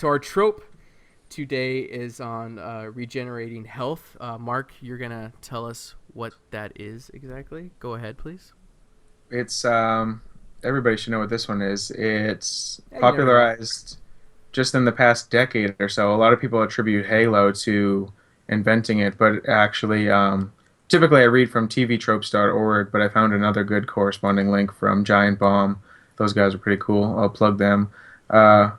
So our trope today is on regenerating health. Mark, you're gonna tell us what that is exactly. Go ahead, please. It's everybody should know what this one is. It's Yeah, you never know. popularized just in the past decade or so. A lot of people attribute Halo to inventing it, but actually, typically I read from tvtropes.org, but I found another good corresponding link from Giant Bomb. Those guys are pretty cool. I'll plug them. Uh,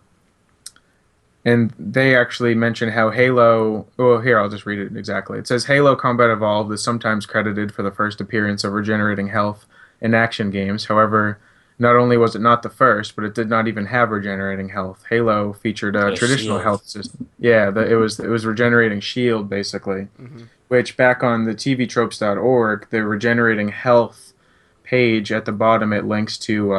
and they actually mention how Halo. Well, here I'll just read it exactly. It says Halo Combat Evolved is sometimes credited for the first appearance of regenerating health in action games. However, not only was it not the first, but it did not even have regenerating health. Halo featured a A traditional shield. health system. Yeah, it was regenerating shield basically, Mm-hmm. which back on the tvtropes.org, the regenerating health page at the bottom it links to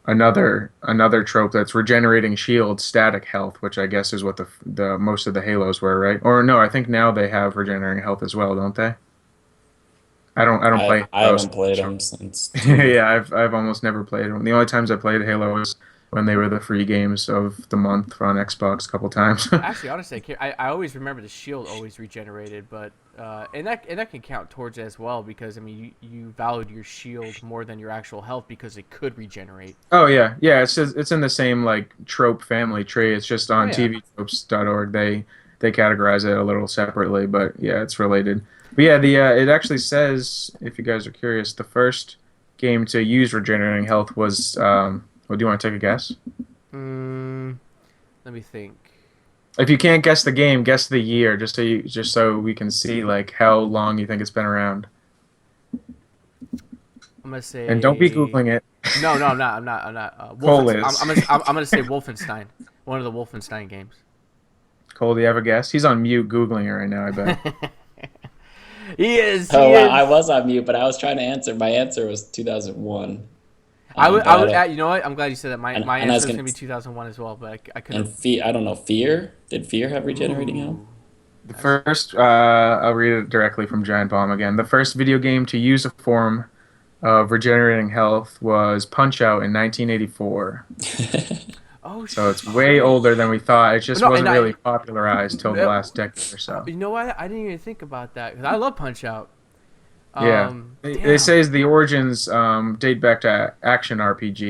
another trope that's regenerating shield static health, which I guess is what the most of the Halos were, right? Or no, I think now they have regenerating health as well, don't they? I don't I play I Halo. haven't played them since two. Yeah, I've almost never played them. The only times I played Halo was when they were the free games of the month on Xbox a couple times. Actually, honestly, I always remember the shield always regenerated, but and that can count towards it as well because I mean you valued your shield more than your actual health because it could regenerate. Oh yeah, yeah. It's in the same like trope family tree. It's just Oh on yeah. tvtropes.org. They categorize it a little separately, but yeah, it's related. But yeah, the it actually says if you guys are curious, the first game to use regenerating health was. Well, do you want to take a guess? Mm, let me think. If you can't guess the game, guess the year, just so we can see like how long you think it's been around. I'm gonna And don't be say googling it. no, no, I'm not. I'm not. I'm not. Cole Wolfenstein. I'm, is. I'm gonna. I'm gonna say Wolfenstein. One of the Wolfenstein games. Cole, do you have a guess? He's on mute googling it right now. I bet. He is. Oh He wow, I is. was on mute, but I was trying to answer. My answer was 2001. I would. But I I would. don't. You know what? I'm glad you said that. My And I answer was was gonna. gonna be 2001 as well, but I And couldn't. I don't know. Fear. Did Fear have regenerating health? Ooh. The That's. first, I'll read it directly from Giant Bomb again. The first video game to use a form of regenerating health was Punch Out in 1984. Oh So it's way shit. older than we thought. It just No, and wasn't I. really popularized till the last decade or so. You know what? I didn't even think about that because I love Punch Out. Yeah. They Damn. say the origins date back to action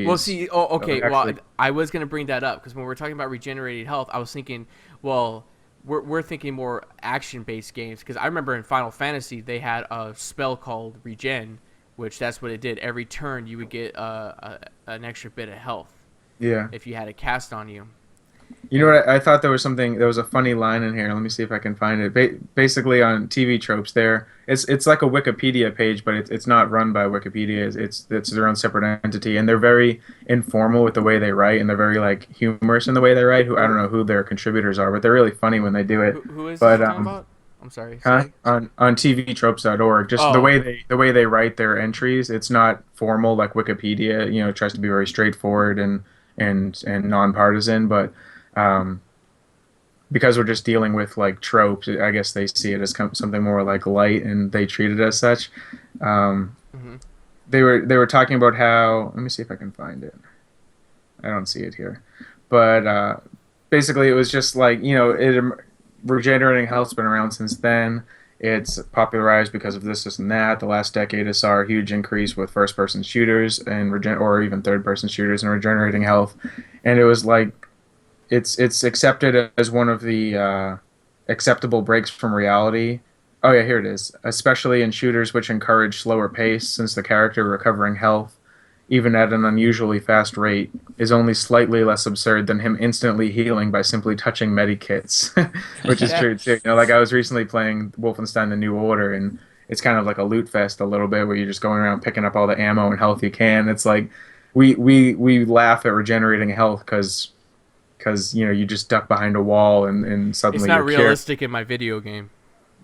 Well, RPGs. see, oh, So okay. it Well, actually, I was gonna bring that up because when we're talking about regenerated health, I was thinking, well, we're thinking more action-based games because I remember in Final Fantasy they had a spell called Regen, which that's what it did. Every turn you would get an extra bit of health yeah. if you had a cast on you. You know And what? I thought there was something. There was a funny line in here. Let me see if I can find it. Basically, on TV tropes, there it's like a Wikipedia page, but it's not run by Wikipedia. It's their own separate entity, and they're very informal with the way they write, and they're very like humorous in the way they write. Who I don't know who their contributors are, but they're really funny when they do it. who is this But you're talking about? I'm sorry. huh? Say. On tvtropes.org, just Oh, okay. the way they write their entries, it's not formal like Wikipedia. You know, it tries to be very straightforward and nonpartisan, but. Um, because we're just dealing with like tropes, I guess they see it as something more like light, and they treat it as such. Um, Hmm. they were talking about how. Let me see if I can find it. I don't see it here, but basically it was just like regenerating health's been around since then. It's popularized because of this and that. The last decade has saw a huge increase with first-person shooters and or even third-person shooters and regenerating health, and it was like it's accepted as one of the acceptable breaks from reality. Oh yeah, here it is. Especially in shooters which encourage slower pace, since the character recovering health, even at an unusually fast rate, is only slightly less absurd than him instantly healing by simply touching medikits, which is Yeah. true too. You know, like I was recently playing Wolfenstein: The New Order, and it's kind of like a loot fest a little bit, where you're just going around picking up all the ammo and health you can. It's like we laugh at regenerating health because you just duck behind a wall and It's suddenly not you're cured. realistic in my video game.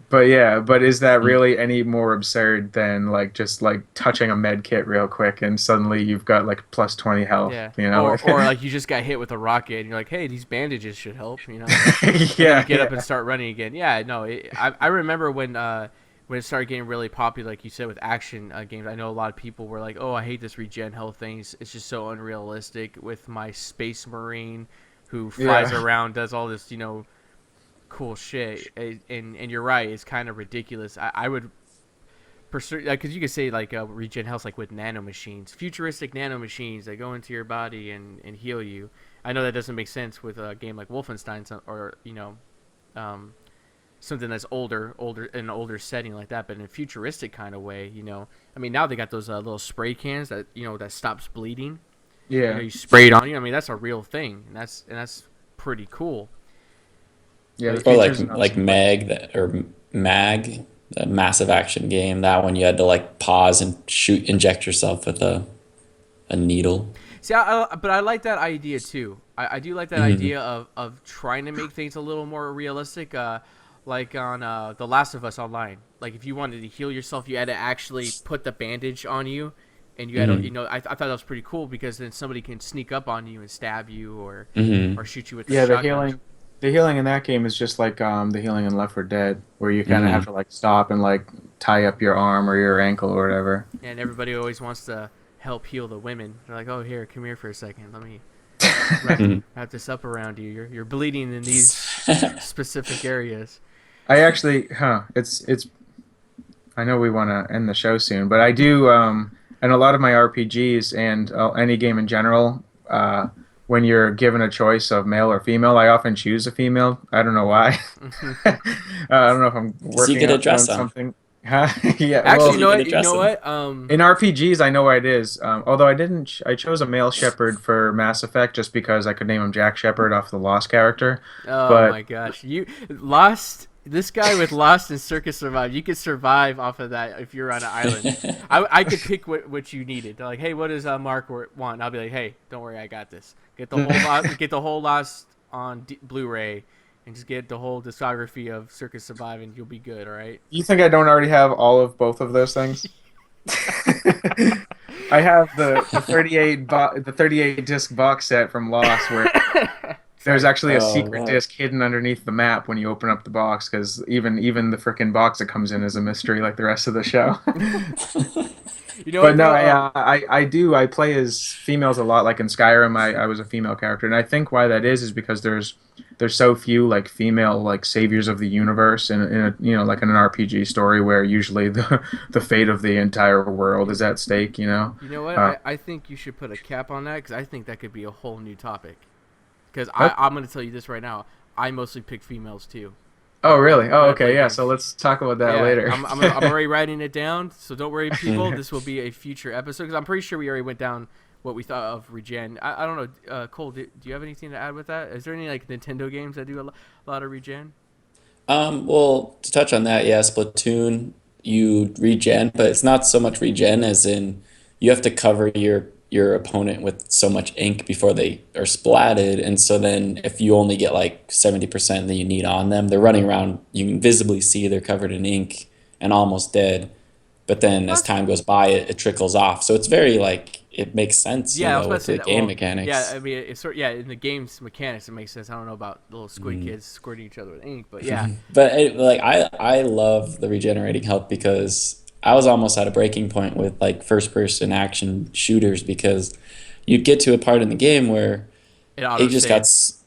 But yeah, but is that really any more absurd than like just like touching a med kit real quick and suddenly you've got like plus 20 health, Yeah. you know? Or like you just got hit with a rocket and you're like, hey, these bandages should help, and then you Yeah, get up yeah. and start running again. Yeah, no, I remember when it started getting really popular, like you said, with action games. I know a lot of people were like, "Oh, I hate this regen health thing. It's just so unrealistic." With my Space Marine who flies Yeah. around, does all this, cool shit. And you're right, it's kind of ridiculous. I would pursue, because you could say like regen health like with nanomachines, futuristic nanomachines that go into your body and heal you. I know that doesn't make sense with a game like Wolfenstein or um, something that's older in an older setting like that, but in a futuristic kind of way. I mean, now they got those little spray cans that that stops bleeding. Yeah. You spray it on you. I mean, that's a real thing, and that's pretty cool. Yeah. The Or features and like Mag, the massive action game. That one you had to like pause and inject yourself with a needle. See, but I like that idea too. I do like that idea of trying to make things a little more realistic. Like on The Last of Us Online. Like if you wanted to heal yourself, you had to actually put the bandage on you, and you had to, I thought that was pretty cool because then somebody can sneak up on you and stab you or shoot you with the yeah, shotgun. the healing in that game is just like the healing in Left 4 Dead, where you kind of have to like stop and like tie up your arm or your ankle or whatever. And everybody always wants to help heal the women. They're like, "Oh, here, come here for a second. Let me wrap this up around you. You're bleeding in these specific areas." I actually, it's. I know we want to end the show soon, but I do, in a lot of my RPGs and any game in general, when you're given a choice of male or female, I often choose a female. I don't know why. I don't know if I'm So you working get a on dress on. something. Huh? Yeah. Actually, Well, you know you what? can address in RPGs, I know what it is. Although I didn't, I chose a male Shepard for Mass Effect just because I could name him Jack Shepard off the Lost character. Oh But my gosh, you Lost. This guy with Lost and Circus Survive, you could survive off of that if you're on an island. I could pick what you needed. They're like, hey, what does Mark want? And I'll be like, hey, don't worry, I got this. Get the whole Lost on Blu-ray, and just get the whole discography of Circus Survive, and you'll be good. All right. you think I don't already have all of both of those things? I have the 38 disc box set from Lost where there's actually a secret wow. disc hidden underneath the map when you open up the box, because even the frickin' box that comes in is a mystery like the rest of the show. You know But what? no, though? I play as females a lot. Like in Skyrim, I was a female character, and I think why that is because there's so few like female like saviors of the universe in a, like in an RPG story where usually the fate of the entire world is at stake. You know what? Uh, I think you should put a cap on that because I think that could be a whole new topic. Because Oh, I'm going to tell you this right now. I mostly pick females too. oh really? Oh When I okay, play yeah. games. So let's talk about that Yeah, later. I'm already writing it down, so don't worry, people. This will be a future episode because I'm pretty sure we already went down what we thought of Regen. I don't know, Cole. Do you have anything to add with that? Is there any like Nintendo games that do a lot of Regen? Well, to touch on that, yeah, Splatoon, you regen, but it's not so much regen as in you have to cover your opponent with so much ink before they are splatted, and so then if you only get like 70% that you need on them, they're running around, you can visibly see they're covered in ink and almost dead, but then as What? time goes by, it trickles off. So it's very like it makes sense, Yeah, I was about to with say the that. game Well, yeah, mechanics. I mean, it's in the game's mechanics, it makes sense. I don't know about little squid kids squirting each other with ink, but yeah. But like I love the regenerating health because I was almost at a breaking point with like first person action shooters because you'd get to a part in the game where It it auto just got saves.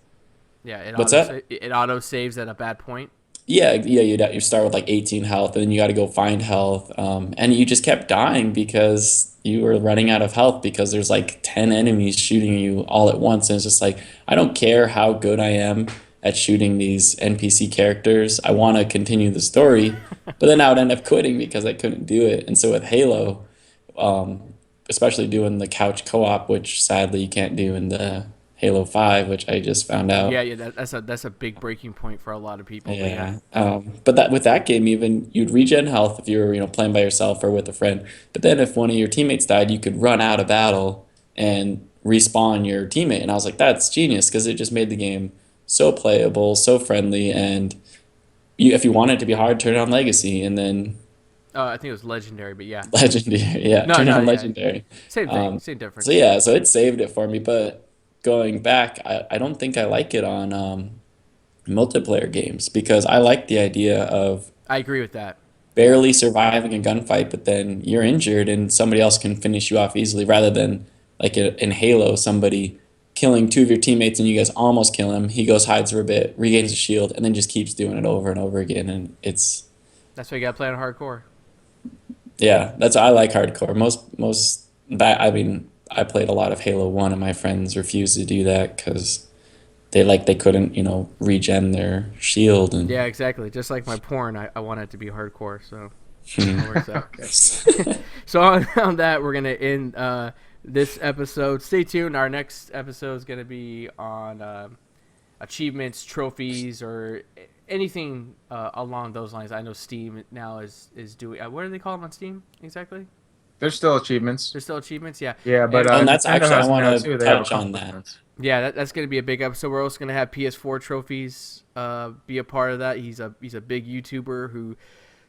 Yeah, what's that? it auto saves at a bad point. Yeah, you start with like 18 health, and then you got to go find health, and you just kept dying because you were running out of health because there's like 10 enemies shooting you all at once, and it's just like I don't care how good I am at shooting these NPC characters. I want to continue the story, but then I would end up quitting because I couldn't do it. And so with Halo, um, especially doing the couch co-op, which sadly you can't do in the Halo 5, which I just found out. Yeah, that's a big breaking point for a lot of people. But yeah, Yeah. But that with that game, even you'd regen health if you were playing by yourself or with a friend. But then if one of your teammates died, you could run out of battle and respawn your teammate. And I was like, that's genius because it just made the game so playable, so friendly, and if you want it to be hard, turn on Legacy, and then I think it was legendary, but yeah, Legendary. Yeah, no, turn no, on yeah, Legendary. same thing, Um, same so difference. yeah, so it saved it for me. But going back, I don't think I like it on multiplayer games because I like the idea of I agree with that. barely surviving a gunfight, but then you're injured and somebody else can finish you off easily rather than like in Halo, somebody killing two of your teammates and you guys almost kill him. He goes, hides for a bit, regains a shield, and then just keeps doing it over and over again. And That's why you got to play on hardcore. yeah, I like hardcore. I mean, I played a lot of Halo 1 and my friends refused to do that because they couldn't, regen their shield and Yeah, exactly. Just like my porn, I want it to be hardcore, so it works out. Okay. So on that, we're gonna end this episode. Stay tuned. Our next episode is gonna be on achievements, trophies, or anything along those lines. I know Steam now is doing. What do they call them on Steam exactly? There's still achievements. There's still achievements, yeah. Yeah, but And- Oh, and that's Nintendo actually, I has them now want too. to They have a touch on couple that. difference. Yeah, that's going to be a big episode. We're also going to have PS4 trophies be a part of that. He's a big YouTuber who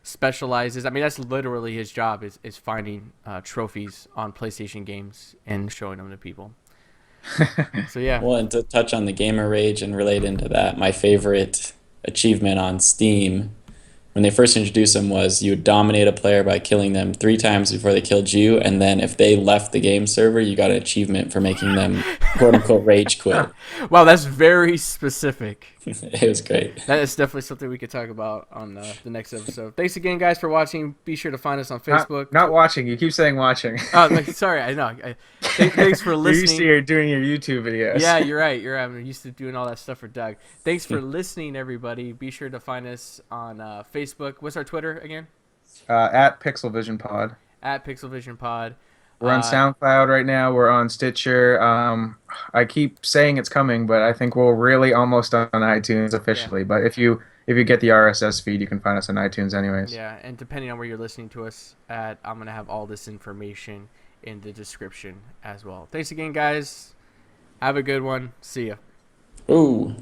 specializes. I mean, that's literally his job is finding trophies on PlayStation games and showing them to people. So yeah, Well, and to touch on the gamer rage and relate into that, my favorite achievement on Steam when they first introduced them was you would dominate a player by killing them 3 times before they killed you, and then if they left the game server, you got an achievement for making them quote unquote rage quit. wow, that's very specific. It was great. That is definitely something we could talk about on the next episode. Thanks again, guys, for watching. Be sure to find us on Facebook. Not watching. You keep saying watching. Oh, sorry, I know. Thanks for You're used listening. to doing your YouTube videos. Yeah, you're right. I'm used to doing all that stuff for Doug. Thanks for listening, everybody. Be sure to find us on Facebook. What's our Twitter again? At Pixel Vision Pod. At Pixel Vision Pod. We're on SoundCloud right now. We're on Stitcher. I keep saying it's coming, but I think we're really almost on iTunes officially. Yeah. But if you get the RSS feed, you can find us on iTunes anyways. Yeah, and depending on where you're listening to us at, I'm going to have all this information in the description as well. Thanks again, guys. Have a good one. See ya. Ooh.